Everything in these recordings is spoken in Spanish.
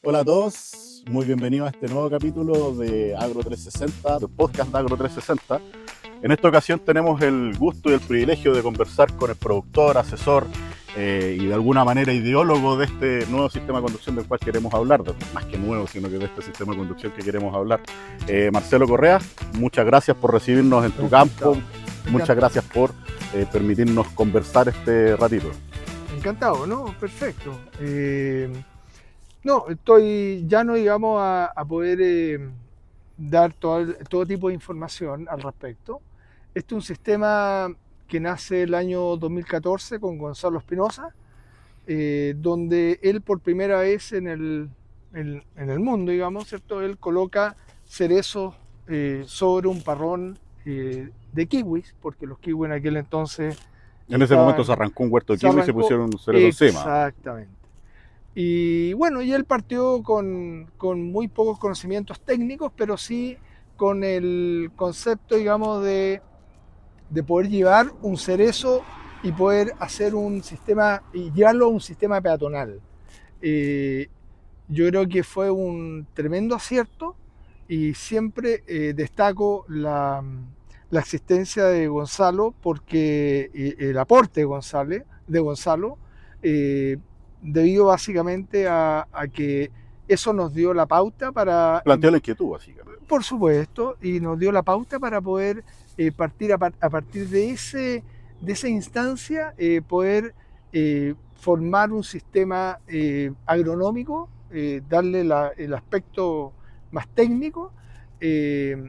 Hola a todos, muy bienvenidos a este nuevo capítulo de Agro360, del podcast de Agro360. En esta ocasión tenemos el gusto y el privilegio de conversar con el productor, asesor y de alguna manera ideólogo de este nuevo sistema de conducción del cual queremos hablar, más que nuevo, sino que de este sistema de conducción que queremos hablar. Marcelo Correa, muchas gracias por recibirnos en tu campo, muchas gracias por permitirnos conversar este ratito. Encantado, ¿no? Perfecto. No, estoy ya no digamos a poder dar todo tipo de información al respecto. Este es un sistema que nace el año 2014 con Gonzalo Espinosa, donde él por primera vez en el mundo, digamos, ¿cierto? Él coloca cerezos sobre un parrón de kiwis, porque los kiwis en aquel entonces En ese momento se estaban, arrancó un huerto de se kiwi y se arrancó pusieron cerezos encima. exactamente. Y bueno, y él partió con muy pocos conocimientos técnicos, pero sí con el concepto, digamos, de poder llevar un cerezo y poder hacer un sistema, y llevarlo a un sistema peatonal. Eh, yo creo que fue un tremendo acierto y siempre destaco la existencia de Gonzalo porque el aporte de Gonzalo eh, debido básicamente a que eso nos dio la pauta para, Planteó la inquietud, básicamente. por supuesto, y nos dio la pauta para poder partir a partir de esa instancia, poder formar un sistema agronómico, darle el aspecto más técnico. eh,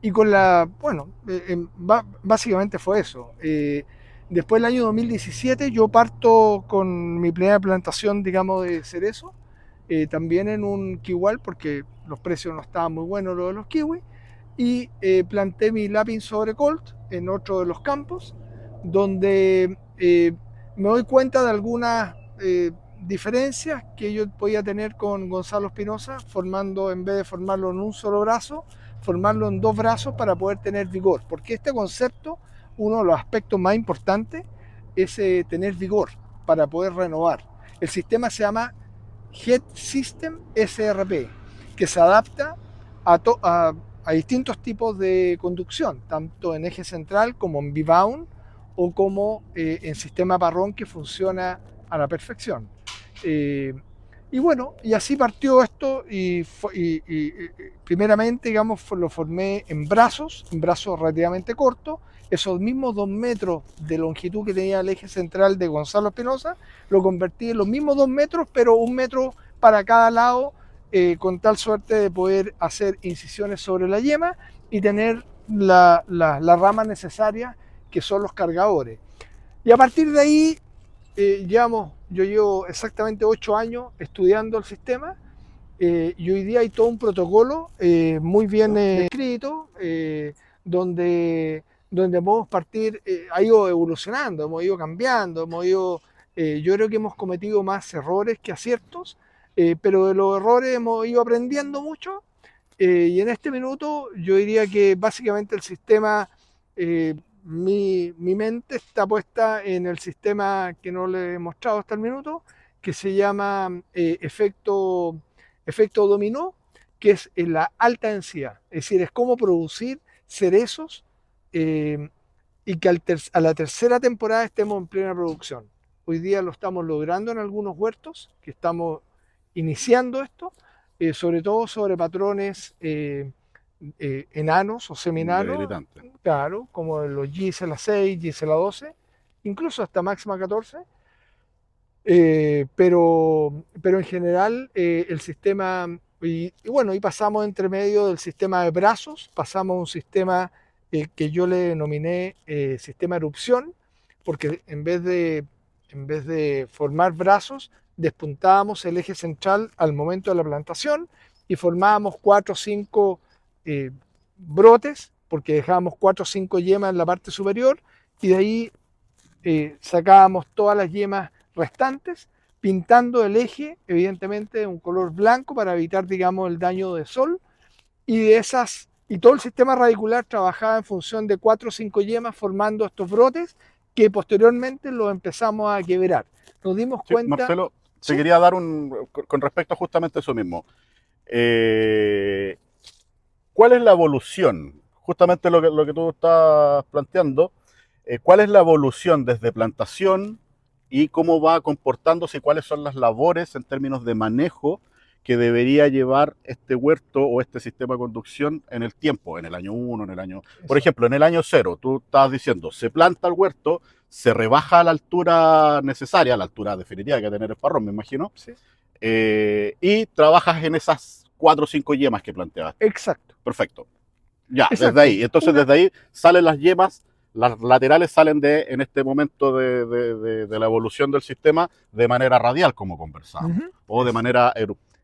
y con bueno, básicamente fue eso. Después del año 2017 yo parto con mi primera plantación, digamos, de cerezo, también en un kiwal, porque los precios no estaban muy buenos los de los kiwis, y planté mi lápiz sobre colt en otro de los campos, donde me doy cuenta de algunas diferencias que yo podía tener con Gonzalo Espinosa, formando, en vez de formarlo en un solo brazo, formarlo en dos brazos para poder tener vigor, porque este concepto, uno de los aspectos más importantes, es tener vigor para poder renovar. El sistema se llama Head System SRP, que se adapta a distintos tipos de conducción, tanto en eje central como en B-bound o como en sistema parrón, que funciona a la perfección. Eh, y bueno, y así partió esto y primeramente, digamos, lo formé en brazos relativamente cortos, esos mismos 2 metros de longitud que tenía el eje central de Gonzalo Espinosa, lo convertí en los mismos 2 metros, pero 1 metro para cada lado, con tal suerte de poder hacer incisiones sobre la yema y tener la rama necesaria, que son los cargadores. Y a partir de ahí, yo llevo exactamente 8 años estudiando el sistema, y hoy día hay todo un protocolo muy bien descrito, donde, donde podemos partir, ha ido evolucionando, hemos ido cambiando, yo creo que hemos cometido más errores que aciertos, pero de los errores hemos ido aprendiendo mucho, y en este minuto yo diría que básicamente el sistema, mi mente está puesta en el sistema que no le he mostrado hasta el minuto, que se llama efecto dominó, que es en la alta densidad. Es decir, es cómo producir cerezos, eh, y que a la tercera temporada estemos en plena producción. Hoy día lo estamos logrando en algunos huertos, que estamos iniciando esto, sobre todo sobre patrones enanos o seminanos, Debilitante. claro, como los Gisela 6, Gisela 12, incluso hasta máxima 14. Pero en general el sistema, y bueno, y pasamos entre medio del sistema de brazos, pasamos a un sistema que yo le denominé sistema erupción, porque en vez de formar brazos, despuntábamos el eje central al momento de la plantación y formábamos 4 o 5 eh, brotes, porque dejábamos 4 o 5 yemas en la parte superior, y de ahí sacábamos todas las yemas restantes, pintando el eje, evidentemente, de un color blanco para evitar, digamos, el daño de sol, y todo el sistema radicular trabajaba en función de 4 o 5 yemas formando estos brotes que posteriormente los empezamos a quebrar. Nos dimos Sí, cuenta, Marcelo, te Sí. quería dar con respecto a justamente eso mismo. ¿Cuál es la evolución? Justamente lo que tú estás planteando. ¿Cuál es la evolución desde plantación y cómo va comportándose y cuáles son las labores en términos de manejo que debería llevar este huerto o este sistema de conducción en el tiempo, en el año 1, en el año... Por Exacto. ejemplo, en el año 0, tú estabas diciendo, se planta el huerto, se rebaja a la altura necesaria, a la altura definitiva que va a tener el parrón, me imagino, Sí. y trabajas en esas 4 o 5 yemas que planteaste. Exacto. Perfecto. Ya, desde Exacto. ahí. Entonces, desde ahí salen las yemas, las laterales salen en este momento de la evolución del sistema de manera radial, como conversábamos, Ujú. o de Exacto. manera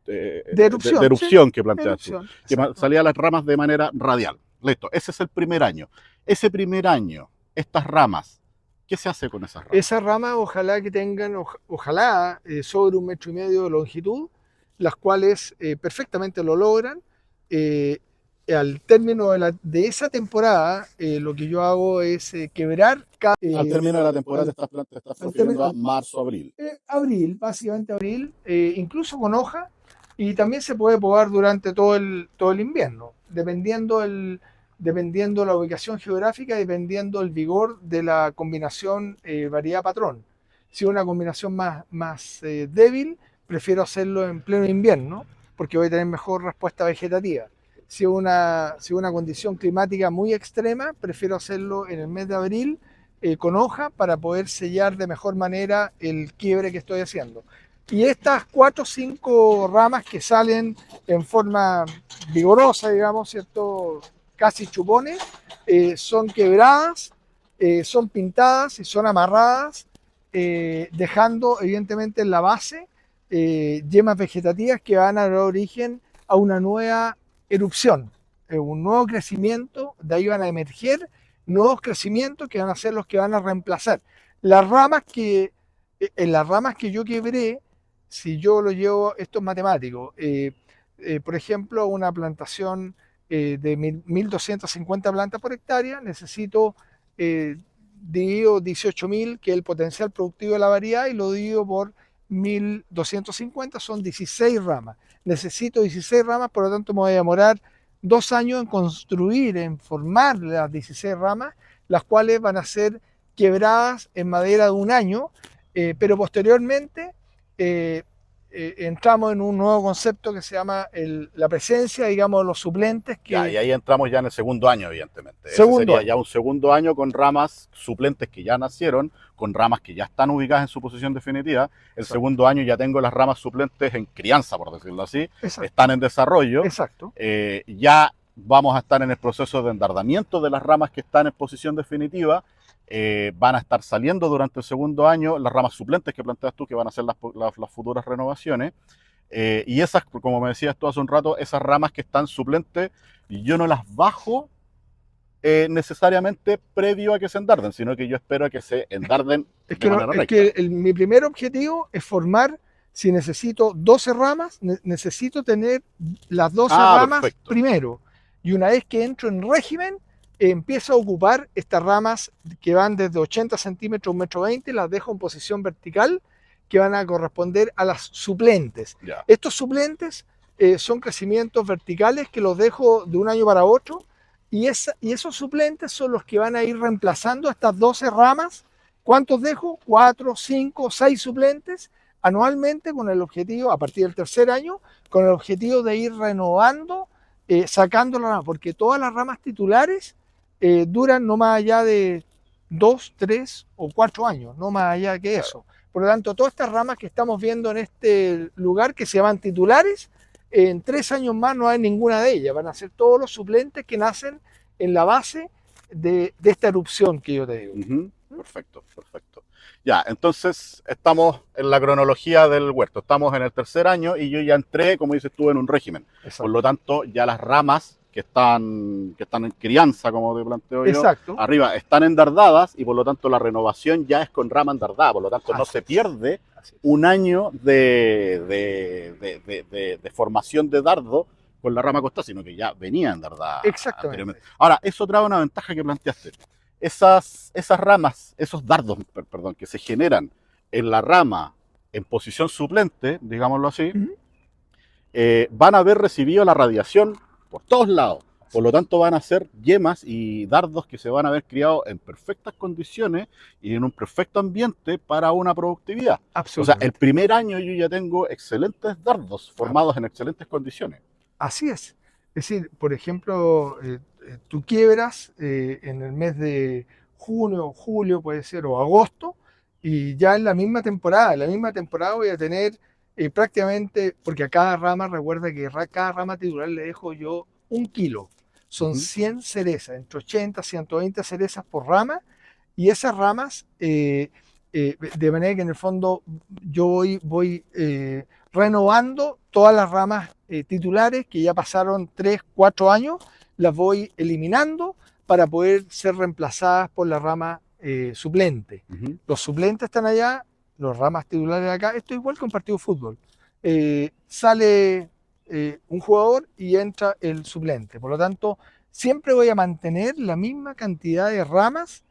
De de erupción, sí. erupción que planteas tú, Erupción, que exacto. salían las ramas de manera radial. Listo, ese es el primer año. Ese primer año, estas ramas, ¿qué se hace con esas ramas? Esas ramas ojalá que tengan, ojalá sobre 1,5 metros de longitud, las cuales perfectamente lo logran. Eh, Al término de esa temporada, lo que yo hago es quebrar Al término de la temporada te estás al refiriendo a término, marzo, abril. abril, básicamente abril, incluso con hoja, y también se puede podar durante todo el invierno, dependiendo la ubicación geográfica, dependiendo el vigor de la combinación variedad-patrón. Si es una combinación más débil, prefiero hacerlo en pleno invierno, porque voy a tener mejor respuesta vegetativa. Si es una condición climática muy extrema, prefiero hacerlo en el mes de abril con hoja para poder sellar de mejor manera el quiebre que estoy haciendo. Y estas 4 o 5 ramas que salen en forma vigorosa, digamos, ¿cierto? Casi chupones, son quebradas, son pintadas y son amarradas, dejando evidentemente en la base yemas vegetativas que van a dar origen a una nueva erupción, un nuevo crecimiento, de ahí van a emerger nuevos crecimientos que van a ser los que van a reemplazar. Las ramas en las ramas que yo quebré, si yo lo llevo, esto es matemático, por ejemplo, una plantación de 1.250 plantas por hectárea, necesito, divido 18.000, que es el potencial productivo de la variedad, y lo divido por 1.250, son 16 ramas. Necesito 16 ramas, por lo tanto me voy a demorar 2 años en construir, en formar las 16 ramas, las cuales van a ser quebradas en madera de 1 año, pero posteriormente eh, entramos en un nuevo concepto que se llama la presencia, digamos, de los suplentes Ya, que y ahí entramos ya en el segundo año, evidentemente. Ese segundo sería ya año. un segundo año con ramas suplentes que ya nacieron, con ramas que ya están ubicadas en su posición definitiva. El Exacto, segundo año ya tengo las ramas suplentes en crianza, por decirlo así, están exacto, en desarrollo. exacto, Ya vamos a estar en el proceso de endardamiento de las ramas que están en posición definitiva. Van a estar saliendo durante el segundo año las ramas suplentes que planteas tú, que van a ser las futuras renovaciones. Y esas, como me decías tú hace un rato, esas ramas que están suplentes, yo no las bajo necesariamente previo a que se endarden, sino que yo espero a que se es que, endarden es de que, no- manera es recta. que mi primer objetivo es formar, si necesito 12 ramas, necesito tener las 12 Ah, ramas perfecto. primero. Y una vez que entro en régimen, empiezo a ocupar estas ramas que van desde 80 centímetros a 1,20 m, las dejo en posición vertical, que van a corresponder a las suplentes. Ya. Estos suplentes son crecimientos verticales que los dejo de un año para otro, y esos suplentes son los que van a ir reemplazando estas 12 ramas. ¿Cuántos dejo? 4, 5, 6 suplentes anualmente, con el objetivo, a partir del tercer año, con el objetivo de ir renovando, sacando la rama, porque todas las ramas titulares duran no más allá de 2, 3 o 4 años, no más allá que Claro. eso. Por lo tanto, todas estas ramas que estamos viendo en este lugar, que se llaman titulares, en 3 años más no hay ninguna de ellas. Van a ser todos los suplentes que nacen en la base de esta erupción que yo te digo. Ujú. Perfecto, perfecto. Ya, entonces estamos en la cronología del huerto. Estamos en el tercer año y yo ya entré, como dices tú, en un régimen. Por Exacto. lo tanto, ya las ramas que están en crianza, como te planteo yo, Exacto. arriba están endardadas y por lo tanto la renovación ya es con rama endardada. Por lo tanto, no Así se es. pierde Así es. un año de formación de dardo con la rama costada, sino que ya venía endardada anteriormente. Exactamente. Ahora, eso trae una ventaja que planteaste. Esas ramas, esos dardos, perdón, que se generan en la rama en posición suplente, digámoslo así, Ujú. van a haber recibido la radiación por todos lados. Por lo tanto, van a ser yemas y dardos que se van a haber criado en perfectas condiciones y en un perfecto ambiente para una productividad. O sea, el Absolutamente. primer año yo ya tengo excelentes dardos formados en excelentes condiciones. Así es. Es decir, por ejemplo, tú quiebras en el mes de junio, julio, puede ser, o agosto, y ya en la misma temporada voy a tener prácticamente, porque a cada rama, recuerda que cada rama titular le dejo yo 1 kilo. Son Ujú. 100 cerezas, entre 80 y 120 cerezas por rama, y esas ramas, de manera que en el fondo yo voy renovando todas las ramas titulares que ya pasaron 3, 4 años, las voy eliminando para poder ser reemplazadas por la rama suplente. Ujú. Los suplentes están allá, los ramas titulares acá. Esto es igual que un partido de fútbol. Sale un jugador y entra el suplente. Por lo tanto, siempre voy a mantener la misma cantidad de ramas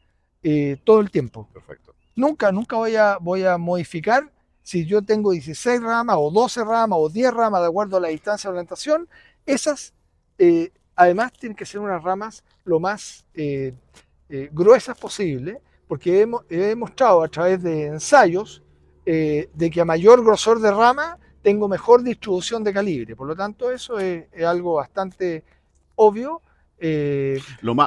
todo el tiempo. Perfecto. Nunca voy a modificar si yo tengo 16 ramas o 12 ramas o 10 ramas de acuerdo a la distancia de orientación. Esas, además, tienen que ser unas ramas lo más gruesas posible, porque he demostrado a través de ensayos de que a mayor grosor de rama tengo mejor distribución de calibre. Por lo tanto, eso es algo bastante obvio. Eh,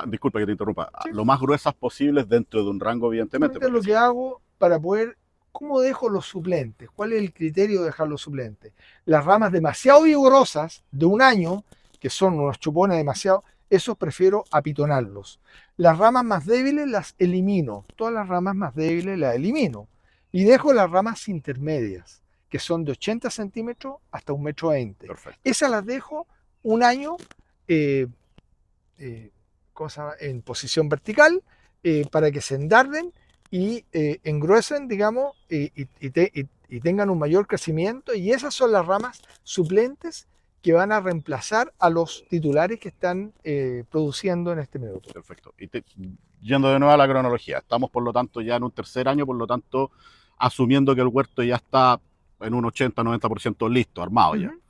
Disculpa que te interrumpa, sí, lo más gruesas posibles dentro de un rango, evidentemente, justamente es porque lo si que hago para poder, ¿cómo dejo los suplentes? ¿Cuál es el criterio de dejar los suplentes? Las ramas demasiado vigorosas de 1 año, que son unos chupones demasiado, esos prefiero apitonarlos. Las ramas más débiles las elimino, todas las ramas más débiles las elimino. Y dejo las ramas intermedias, que son de 80 centímetros hasta 1,20 m. perfecto. Esas las dejo 1 año eh, en posición vertical para que se endarden y engruesen, digamos, y tengan un mayor crecimiento. Y esas son las ramas suplentes que van a reemplazar a los titulares que están produciendo en este minuto. Perfecto. Yendo de nuevo a la cronología, estamos por lo tanto ya en un tercer año, por lo tanto, asumiendo que el huerto ya está en un 80-90% listo, armado Uh ya. -huh.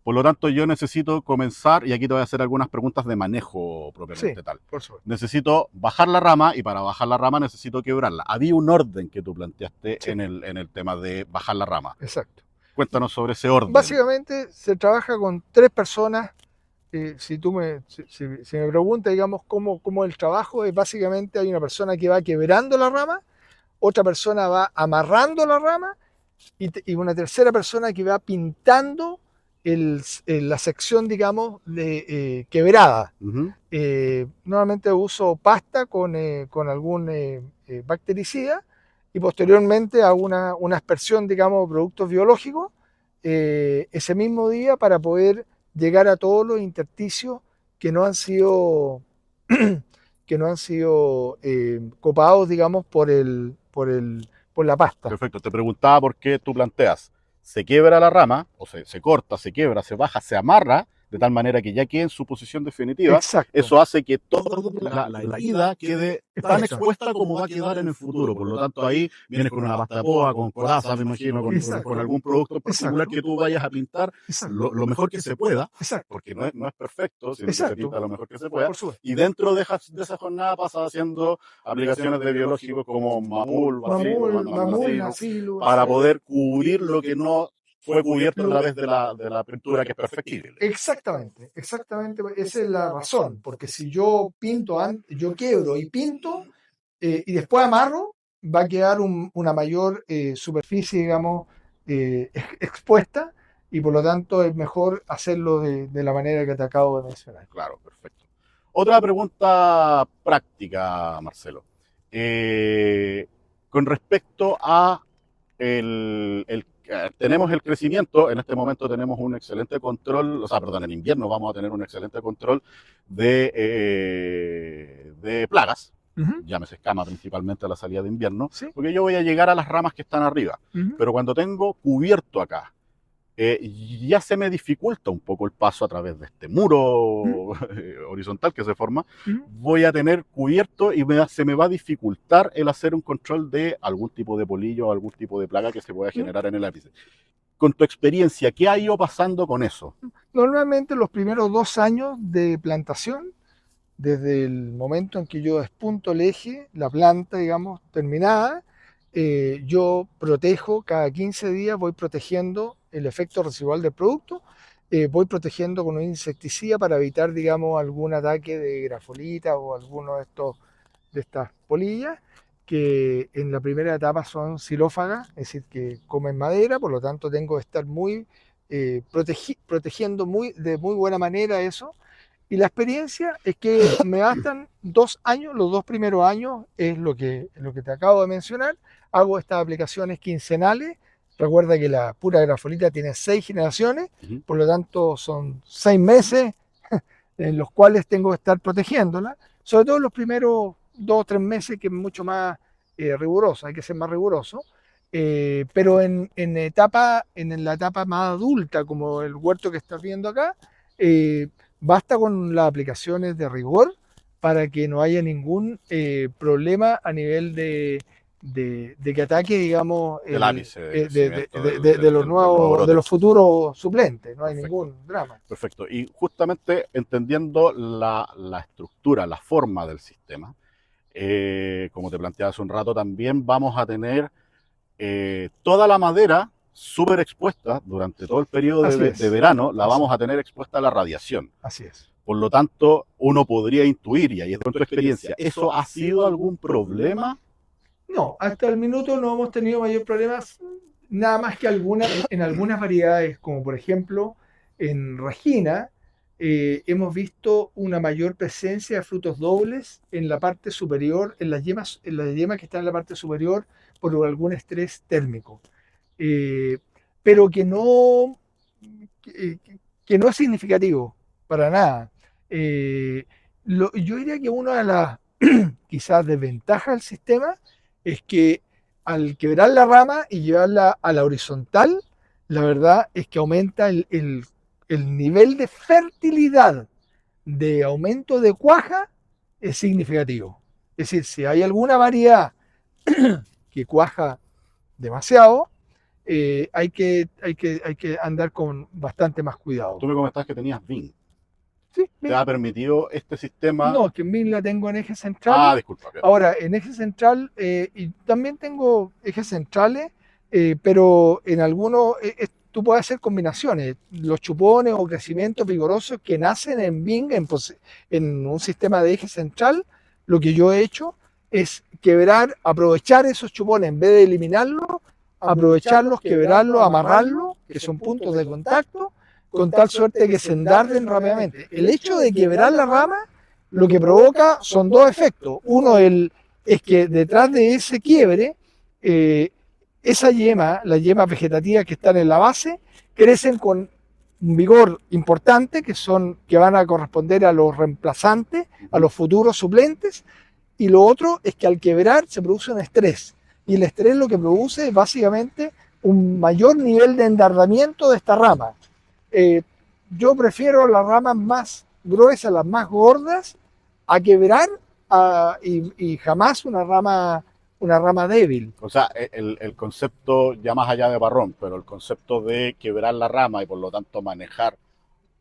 Por lo tanto, yo necesito comenzar, y aquí te voy a hacer algunas preguntas de manejo Sí, propiamente tal. por supuesto. Necesito bajar la rama, y para bajar la rama necesito quebrarla. Había un orden que tú planteaste Sí, en el tema de bajar la rama. exacto. Cuéntanos sobre ese orden. Básicamente se trabaja con 3 personas. Si me pregunta, digamos, cómo el trabajo es, básicamente hay una persona que va quebrando la rama, otra persona va amarrando la rama y una tercera persona que va pintando la sección, digamos, de quebrada. Uh -huh. Normalmente uso pasta con algún bactericida y posteriormente hago una aspersión, digamos, de productos biológicos ese mismo día para poder llegar a todos los intersticios que no han sido, que no han sido copados, digamos, por la pasta. Perfecto. Te preguntaba por qué tú planteas. Se quiebra la rama, o se corta, se quiebra, se baja, se amarra, de tal manera que ya quede en su posición definitiva. Exacto. Eso hace que toda la herida quede tan Exacto. expuesta como va a quedar en el futuro. Por lo tanto, ahí vienes con una pasta de poa, con coraza, me imagino, con algún producto en particular que tú vayas a pintar lo mejor que se pueda, Exacto. porque no es perfecto, sino que se Exacto. pinta lo mejor que se pueda. Por supuesto. Y dentro de esa jornada pasas haciendo aplicaciones de biológicos como mamul, Bacilo, para poder cubrir lo que no fue cubierto a través de la pintura que es perfectible. Exactamente, exactamente. Esa es la razón, porque si yo pinto, yo quiebro y pinto y después amarro, va a quedar una mayor superficie, digamos, expuesta y por lo tanto es mejor hacerlo de la manera que te acabo de mencionar. Claro, perfecto. Otra pregunta práctica, Marcelo. Con respecto a tenemos el crecimiento, en este momento tenemos un excelente control, o sea, perdón, en invierno vamos a tener un excelente control de plagas, llámese escama principalmente a la salida de invierno, ¿Sí? porque yo voy a llegar a las ramas que están arriba. Pero cuando tengo cubierto acá, ya se me dificulta un poco el paso a través de este muro ¿Mm? horizontal que se forma. ¿Mm? Voy a tener cubierto y se me va a dificultar el hacer un control de algún tipo de polillo o algún tipo de plaga que se pueda ¿Mm? generar en el ápice. Con tu experiencia, ¿qué ha ido pasando con eso? Normalmente los primeros 2 años de plantación, desde el momento en que yo despunto el eje, la planta, digamos, terminada, yo protejo cada 15 días, voy protegiendo el efecto residual del producto, voy protegiendo con un insecticida para evitar, digamos, algún ataque de grafolita o alguno de estas polillas, que en la primera etapa son xilófagas, es decir, que comen madera, por lo tanto tengo que estar muy protegiendo de muy buena manera eso. Y la experiencia es que me bastan 2 años, los 2 primeros años es lo que te acabo de mencionar. Hago estas aplicaciones quincenales. Recuerda que la pura grafolita tiene 6 generaciones, Ujú. por lo tanto son 6 meses en los cuales tengo que estar protegiéndola, sobre todo los primeros 2 o 3 meses, que es mucho más riguroso, hay que ser más riguroso. Pero en la etapa más adulta, como el huerto que estás viendo acá, basta con las aplicaciones de rigor para que no haya ningún problema a nivel de que ataque, digamos, Del ápice, de crecimiento del, de los del nuevo nuevos, de brote. los futuros suplentes. No hay Perfecto. ningún drama. Perfecto. Y justamente entendiendo la estructura, la forma del sistema, como te planteaba hace un rato, también vamos a tener toda la madera súper expuesta durante todo el periodo Así de es. verano, la Así, vamos a tener expuesta a la radiación. así es. Por lo tanto, uno podría intuir, y ahí es con tu experiencia, ¿eso ha sido algún problema? No, hasta el minuto no hemos tenido mayor problemas, nada más que en algunas variedades, como por ejemplo en Regina, hemos visto una mayor presencia de frutos dobles en la parte superior, en las yemas que están en la parte superior por algún estrés térmico. Eh, pero que, que no es significativo, para nada. Eh, yo diría que una de las quizás desventajas del sistema es que al quebrar la rama y llevarla a la horizontal, la verdad es que aumenta el nivel de fertilidad, de aumento de cuaja, es significativo. Es decir, si hay alguna variedad que cuaja demasiado, hay que andar con bastante más cuidado. Tú me comentabas que tenías VIN. Sí, ¿Te bien. ha permitido este sistema? No, que en BIM la tengo en eje Ah, central. disculpa. Ahora, en eje central, y también tengo ejes centrales, pero en algunos tú puedes hacer combinaciones. Los chupones o crecimientos vigorosos que nacen en BIM, en un sistema de eje central, lo que yo he hecho es aprovechar esos chupones en vez de eliminarlos, aprovecharlos, quebrarlos, amarrarlos, que son puntos de contacto, con tal suerte que se endarden rápidamente. El hecho de quebrar la rama lo que provoca son dos efectos. Uno es que detrás de ese quiebre, esa yema, las yemas vegetativas que están en la base, crecen con un vigor importante, que van a corresponder a los reemplazantes, a los futuros suplentes. Y lo otro es que al quebrar se produce un estrés. Y el estrés lo que produce es básicamente un mayor nivel de endardamiento de esta rama. Eh, yo prefiero las ramas más gruesas, las más gordas, a quebrar y jamás una rama débil. O sea, el concepto, ya más allá de parrón, pero el concepto de quebrar la rama y por lo tanto manejar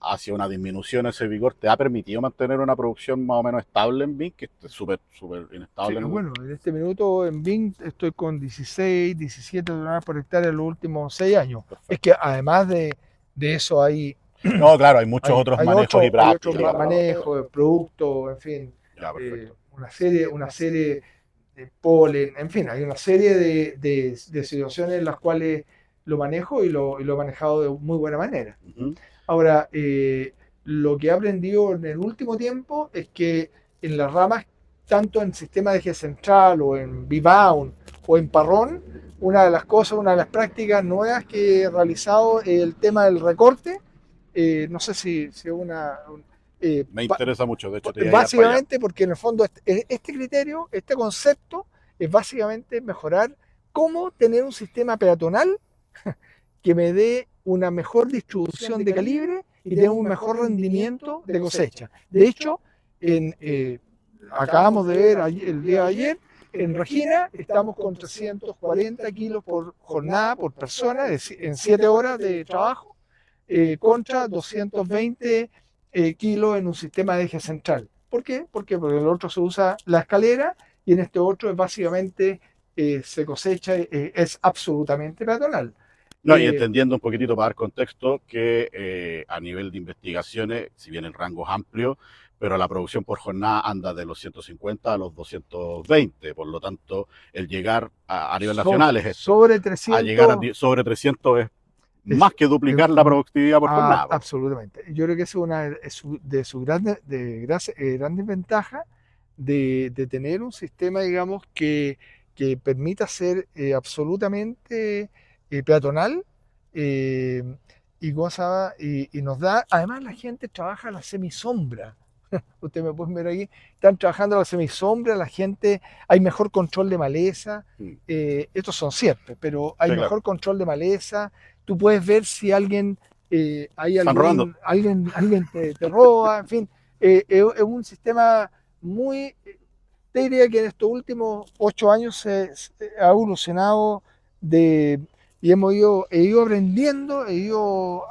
hacia una disminución de ese vigor, ¿te ha permitido mantener una producción más o menos estable en VIN, que es súper Sí, inestable en el... bueno, en este minuto en Bing estoy con 16, 17 toneladas por hectárea en los últimos 6 años. Es Perfecto. que además de eso No, claro, hay muchos otros manejos y hay otro prácticas. manejo de producto, en fin, Ya, perfecto. una serie de polen, en fin, hay una serie de situaciones en las cuales lo manejo y lo he manejado de muy buena manera. Ujú. Ahora, lo que he aprendido en el último tiempo es que en las ramas, tanto en sistema de eje central o en V-Bound o en parrón, una de las prácticas nuevas que he realizado es el tema del recorte. No sé si eh, Me interesa mucho, de hecho te iba a llevar para allá. básicamente porque en el fondo este criterio, este concepto, es básicamente mejorar cómo tener un sistema peatonal que me dé una mejor distribución de calibre y tenemos un mejor rendimiento de cosecha. De hecho, acabamos de ver el día de ayer, en Regina estamos con 340 kilos por jornada, por persona, en 7 horas de trabajo, contra 220 kilos en un sistema de eje central. ¿Por qué? Porque en el otro se usa la escalera y en este otro es básicamente se cosecha, es absolutamente peatonal. No, y entendiendo un poquitito para dar contexto que a nivel de investigaciones, si bien el rango es amplio, pero la producción por jornada anda de los 150 a los 220, por lo tanto, el llegar a nivel nacional es esto. Sobre 300, a llegar sobre 300 es más que duplicar la productividad por jornada. Absolutamente. Yo creo que es una de sus grandes ventajas de tener un sistema, digamos, que permita ser absolutamente peatonal y nos da, además la gente trabaja a la semisombra. Usted me puede ver aquí, están trabajando a la semisombra, la gente, hay mejor control de maleza, estos son ciertos, pero hay mejor control de maleza, tú puedes ver si alguien, alguien te roba, en fin, es un sistema muy, te diría que en estos últimos 8 años se ha evolucionado y he ido aprendiendo, he ido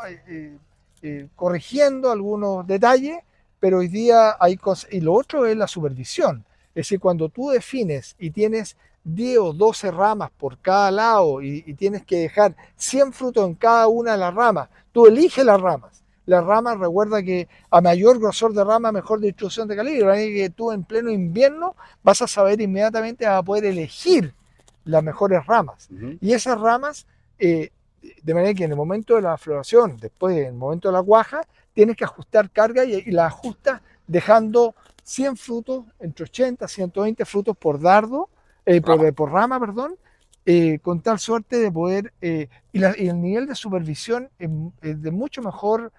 corrigiendo algunos detalles, pero hoy día hay cosas, y lo otro es la supervisión, es decir, cuando tú defines y tienes 10 o 12 ramas por cada lado y tienes que dejar 100 frutos en cada una de las ramas, tú eliges las ramas. Las ramas, recuerda que a mayor grosor de rama, mejor distribución de calibre. Que tú en pleno invierno vas a saber inmediatamente, vas a poder elegir las mejores ramas. Y esas ramas, de manera que en el momento de la floración, después en el momento de la cuaja, tienes que ajustar carga y la ajustas dejando 100 frutos, entre 80 y 120 frutos por dardo, por rama, perdón, con tal suerte de poder, y el nivel de supervisión es de mucho mejor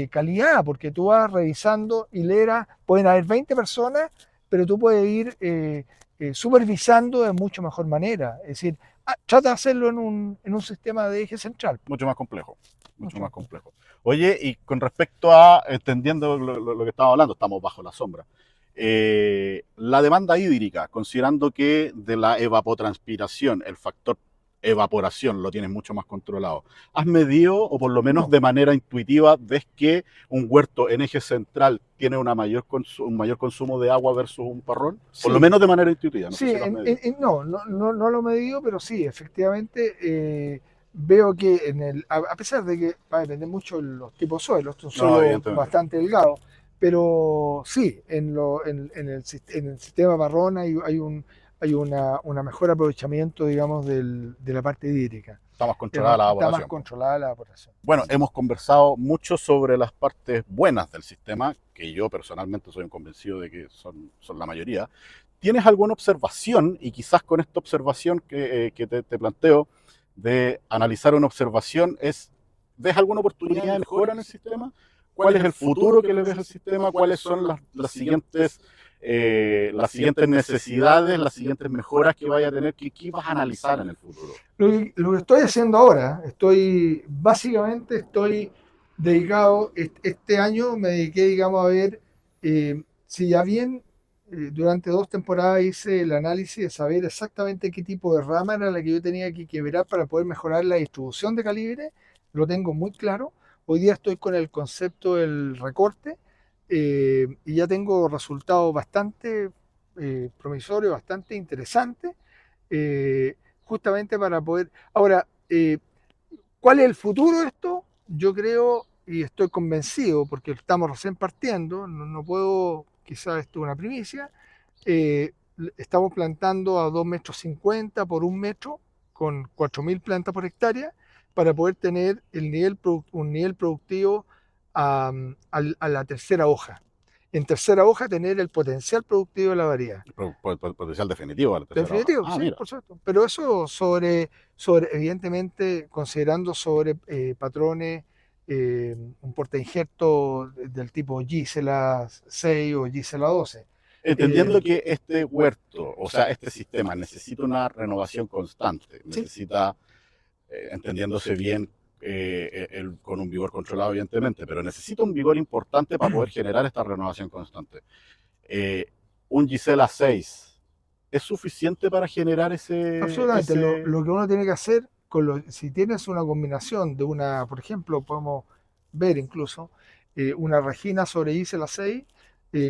calidad, porque tú vas revisando hileras, pueden haber 20 personas, pero tú puedes ir supervisando de mucho mejor manera. Es decir, trata de hacerlo en un sistema de eje central. Mucho más complejo. Mucho más complejo. Oye, y con respecto a, entendiendo lo que estamos hablando, estamos bajo la sombra. La demanda hídrica, considerando que de la evapotranspiración, el factor evaporación lo tienes mucho más controlado. ¿Has medido, o por lo menos de manera intuitiva, ves que un huerto en eje central tiene un mayor consumo de agua versus un parrón? Por lo menos de manera intuitiva. No, no lo he medido, pero sí, efectivamente veo que a pesar de que va a depender mucho de los tipos de suelo, esto es un suelo bastante delgado, pero sí, en el sistema parrón hay un mejor aprovechamiento, digamos, de la parte hídrica. Está más controlada la evaporación. Está más controlada la evaporación. Bueno, hemos conversado mucho sobre las partes buenas del sistema, que yo personalmente soy convencido de que son la mayoría. ¿Tienes alguna observación? Y quizás con esta observación que te planteo, de analizar una observación, ¿ves alguna oportunidad de mejora en el sistema? ¿Cuál es el futuro que le ves al sistema? ¿Cuáles son las siguientes necesidades, las siguientes mejoras que vaya a tener? ¿Qué vas a analizar en el futuro? Lo que estoy haciendo ahora, básicamente estoy dedicado, este año me dediqué, digamos, a ver si ya bien durante 2 temporadas hice el análisis de saber exactamente qué tipo de rama era la que yo tenía que quebrar para poder mejorar la distribución de calibre. Lo tengo muy claro. Hoy día estoy con el concepto del recorte y ya tengo resultados bastante promisorios, bastante interesantes, justamente para poder... Ahora, ¿cuál es el futuro de esto? Yo creo y estoy convencido, porque estamos recién partiendo, no puedo, quizás esto es una primicia, estamos plantando a 2,50 metros por 1 metro, con 4.000 plantas por hectárea, para poder tener un nivel productivo a la tercera hoja. En tercera hoja tener el potencial productivo de la variedad. Potencial definitivo a la tercera definitivo, hoja. Sí, Mira. por supuesto. Pero eso sobre evidentemente, considerando sobre patrones, un portainjerto del tipo Gisela 6 o Gisela 12. Entendiendo que este huerto, o sea, este sistema necesita una renovación constante, necesita, entendiéndose bien, con un vigor controlado, evidentemente, pero necesita un vigor importante para poder generar esta renovación constante. Un Gisela 6 es suficiente para generar Absolutamente. ese... Lo que uno tiene que hacer, si tienes una combinación de una, por ejemplo, podemos ver incluso una Regina sobre Gisela 6,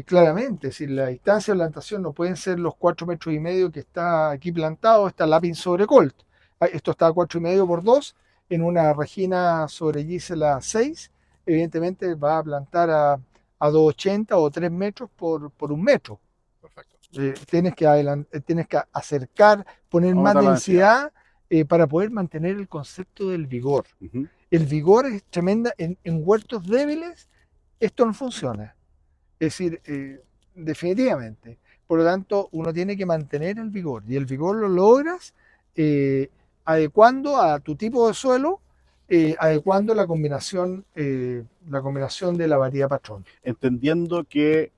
claramente, si la distancia de plantación no pueden ser los 4,5 metros que está aquí plantado, está Lapin sobre Colt. Esto está a 4,5 por 2 en una Regina sobre Gisela 6, evidentemente va a plantar a 2,80 o 3 metros por 1 metro. Perfecto. Tienes que acercar, poner más Aumentar la densidad. densidad para poder mantener el concepto del vigor. Ujú. El vigor es tremenda. En huertos débiles esto no funciona. Es decir, definitivamente. Por lo tanto, uno tiene que mantener el vigor. Y el vigor lo logras adecuando a tu tipo de suelo, adecuando la combinación de la variedad patrón. Entendiendo que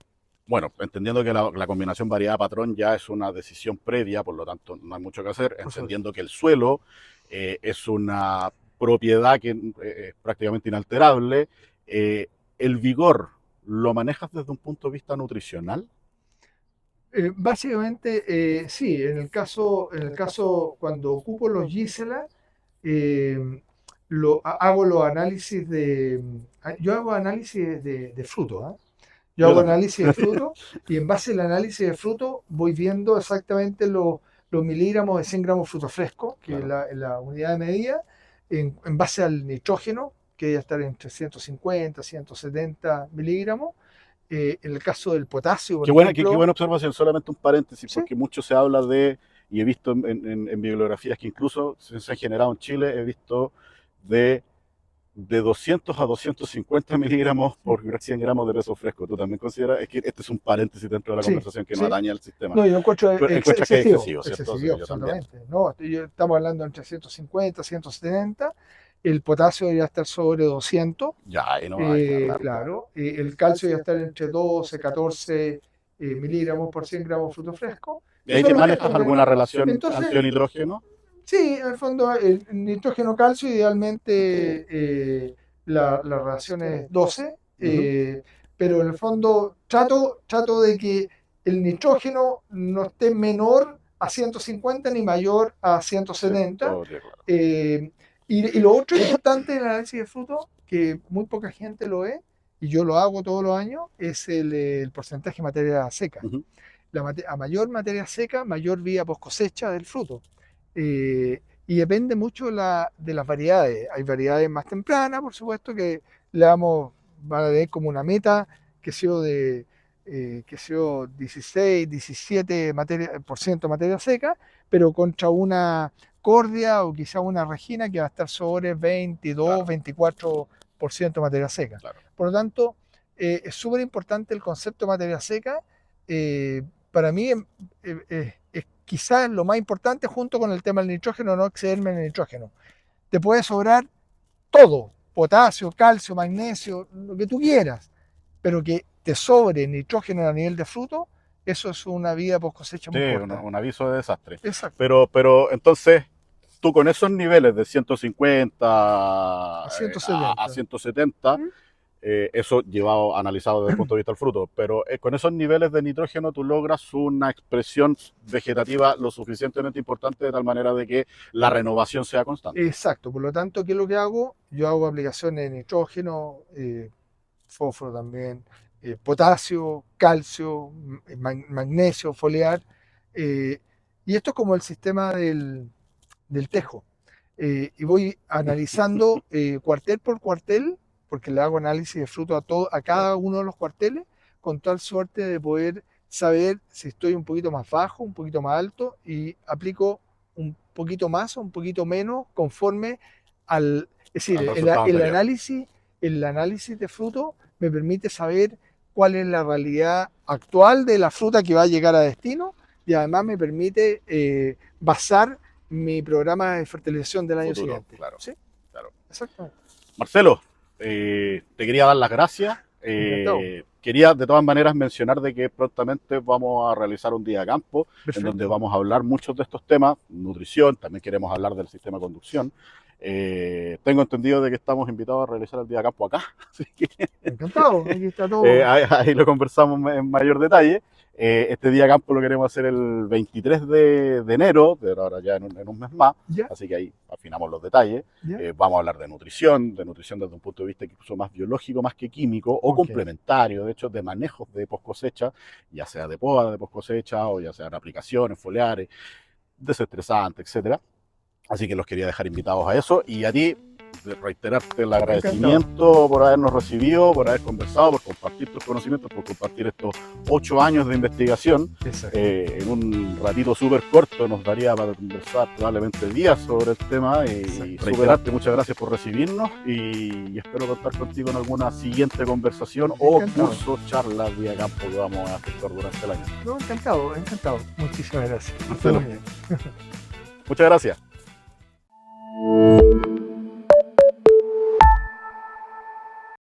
la combinación variedad-patrón ya es una decisión previa, por lo tanto no hay mucho que hacer, entendiendo que el suelo es una propiedad que es prácticamente inalterable, el vigor, ¿lo manejas desde un punto de vista nutricional? Básicamente, sí, en el caso cuando ocupo los Gisela, hago los análisis yo hago análisis de fruto, ¿ah? Yo Yo hago también. análisis de fruto y en base al análisis de fruto voy viendo exactamente los miligramos de 100 gramos de fruto fresco, que Claro. es la unidad de medida, en base al nitrógeno, que debe estar entre 150 170 miligramos. En el caso del potasio, por Qué ejemplo, buena observación, solamente un paréntesis, sí, porque mucho se habla de, y he visto en bibliografías que incluso se han generado en Chile, he visto de 200 a 250 miligramos por 100 gramos de peso fresco. ¿Tú también consideras? Es que este es un paréntesis dentro de la sí, conversación que no sí. atañe al sistema. No, yo encuentro Pero encuentras que es excesivo, excesivo, ¿cierto? Sí, excesivo, yo también. absolutamente. No, estamos hablando entre 150, 170. El potasio debería estar sobre 200. Ya, ahí no hay, claro. Claro. El calcio debería estar entre 12, 14 miligramos por 100 gramos de fruto fresco. ¿Y ahí Eso te es lo que manejas alguna relación entonces, antionitrógeno? sí, en el fondo, el nitrógeno-calcio, idealmente la relación es 12, Ujú. pero en el fondo trato de que el nitrógeno no esté menor a 150 ni mayor a Sí, 170. todo bien claro. Y lo otro importante del análisis de fruto, que muy poca gente lo ve, y yo lo hago todos los años, es el porcentaje de materia seca. Ujú. A mayor materia seca, mayor vida post cosecha del fruto. Y depende mucho de las variedades. Hay variedades más tempranas, por supuesto, que van a tener como una meta que sea de 16, 17% materia seca, pero contra una cordia o quizá una regina que va a estar sobre 22, Claro, 24% materia seca. claro. Por lo tanto, es súper importante el concepto de materia seca. Para mí es quizás lo más importante junto con el tema del nitrógeno, no excederme en el nitrógeno. Te puede sobrar todo, potasio, calcio, magnesio, lo que tú quieras, pero que te sobre nitrógeno a nivel de fruto, eso es una vida post cosecha Sí, muy corta. un aviso de desastre. Exacto, Pero entonces, tú con esos niveles de 150 a a 170. 170, ¿Mm? eso llevado, analizado desde el punto de vista del fruto, pero con esos niveles de nitrógeno tú logras una expresión vegetativa lo suficientemente importante de tal manera de que la renovación sea constante. Exacto, por lo tanto, ¿qué es lo que hago? Yo hago aplicaciones de nitrógeno, fósforo también, potasio, calcio, magnesio, foliar, eh, y esto es como el sistema del tejo. Y voy analizando cuartel por cuartel, porque le hago análisis de fruto a cada uno de los cuarteles, con tal suerte de poder saber si estoy un poquito más bajo, un poquito más alto, y aplico un poquito más o un poquito menos conforme al... Es decir, Al resultado anterior. el análisis de fruto me permite saber cuál es la realidad actual de la fruta que va a llegar a destino y además me permite basar mi programa de fertilización del año Futuro, siguiente. claro, ¿Sí? claro. Exactamente. Marcelo, te quería dar las gracias. Encantado. Quería de todas maneras mencionar de que prontamente vamos a realizar un día de campo en donde Perfecto. vamos a hablar muchos de estos temas, nutrición, también queremos hablar del sistema de conducción. Tengo entendido de que estamos invitados a realizar el día de campo acá, así que Encantado, aquí está todo. ahí lo conversamos en mayor detalle. Este día de campo lo queremos hacer el 23 de enero, pero ahora ya en un mes más, Ya, así que ahí afinamos los detalles. ya. Vamos a hablar de nutrición desde un punto de vista incluso más biológico, más que químico, o Ok. complementario, de hecho, de manejos de post cosecha, ya sea de poda de post cosecha, o ya sean aplicaciones foliares, desestresantes, etcétera. Así que los quería dejar invitados a eso. Y a ti, de reiterarte el agradecimiento por habernos recibido, por haber conversado, por compartir tus conocimientos, por compartir estos 8 años de investigación. Exacto. En un ratito súper corto nos daría para conversar probablemente días sobre el tema. Y Exacto. reiterarte, muchas gracias por recibirnos y espero contar contigo en alguna siguiente conversación o Encantado. curso, charla, día de campo que vamos a efectuar durante el año. No, encantado, encantado. Muchísimas gracias. Marcelo. Muy bien. Muchas gracias.